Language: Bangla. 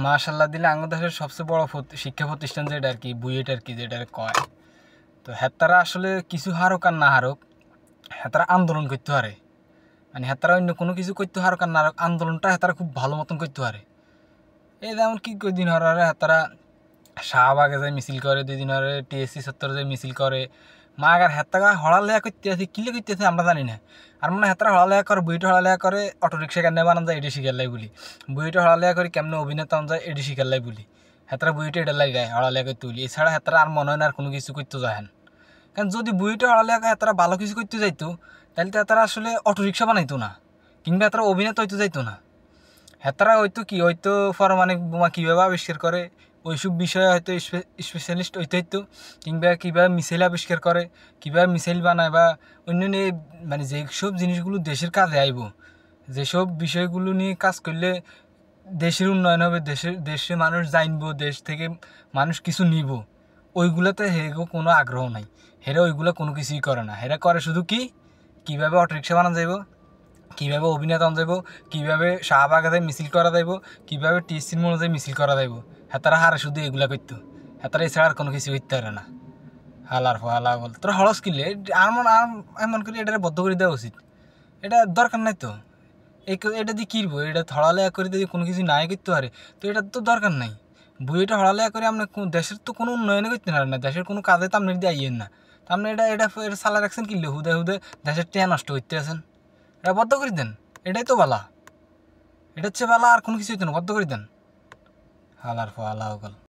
মাশাল্লাহ দিলে আঙ্গ দেশের সবচেয়ে বড় শিক্ষা প্রতিষ্ঠান যেটা আর কি বুয়েট আর কি যেটা কয়। তো হেতারা আসলে কিছু হারুক আর না হারুক, হেতারা আন্দোলন করতে পারে। মানে হেতারা অন্য কোনো কিছু করতে হারুক আর না হারুক, আন্দোলনটা হেতারা খুব ভালো মতন করতে পারে। এই যেমন কি দিন হরে হেতারা শাহবাগে যায় মিছিল করে, 2 দিন হরে টিএসসি সত্তর যায় মিছিল করে। মা আগার হেতাগা হড়ালেয়া করতে আছে, কিলে করতে আছে আমরা জানি না। আর মানে হেতারা হড়ালেয়া করে, বুয়েটে হড়ালেয়া করে অটোরিক্সা কেমনে বানান যায় এটি শিখার বলি, বুয়েটে হড়ালেয়া করে কেমনে অভিনেতা যায় এটি শিখার বলি। হেতারা বুয়েটে এটা লাই যায় হড়ালেয়া করতে বলি, এছাড়া হেতারা আর মনে হয় না আর কোনো কিছু করতে যায়। কারণ যদি বুয়েটে হড়ালেয়া হেতারা ভালো কিছু করতে যাইতো, তাহলে তো হেতারা আসলে অটোরিক্সা বানাইতো না, কিংবা হেতারা অভিনেতা হইতে যাইতো না। হেতারা হয়তো কি হয়তো পারমাণবিক বোমা কীভাবে আবিষ্কার করে ওইসব বিষয়ে হয়তো স্পেশালিস্ট হইতে হইতো, কিংবা কীভাবে মিসাইল আবিষ্কার করে, কীভাবে মিসাইল বানায়, বা অন্যান্য মানে যেসব জিনিসগুলো দেশের কাজে আইব, যেসব বিষয়গুলো নিয়ে কাজ করলে দেশের উন্নয়ন হবে, দেশে মানুষ জানবো, দেশ থেকে মানুষ কিছু নিব, ওইগুলোতে হেগো কোনো আগ্রহ নাই। হেরা ওইগুলো কোনো কিছুই করে না। হেরা করে শুধু কি কীভাবে অটোরিক্সা বানানো যাইব, কীভাবে অভিনেতা যাইব, কীভাবে শাহবাগে মিছিল করা যাইব, কীভাবে টিএসসির মনে যায় মিছিল করা যাইব। হেতারা হারে শুধু এগুলা করতো, হেতারা এছাড়া আর কোনো কিছু করতে পারে না। হালার হালা বল তোরা হরস কিনলে এমন করে এটা বদ্ধ করে দেওয়া উচিত। এটা দরকার নাই তো, এটা দিয়ে কিনবো, এটা হড়ালেয়া করে যদি কোনো কিছু নাই করতে পারে, তো এটা তো দরকার নাই। বইটা হড়ালেয়া করে আপনার দেশের তো কোনো উন্নয়নে করতে পারেন না, দেশের কোনো কাজে তো আপনি দিয়ে আইয়েন না। তো আপনি এটা এটা এটা চালা রাখছেন কিনলে হুদে হুদে দেশের টেয়া নষ্ট করতে আছেন। এটা বদ্ধ করে দেন, এটাই তো বালা। এটা হচ্ছে বালা, আর কোনো কিছু হইতো না, বদ্ধ করে দেন। হালার হালা গল।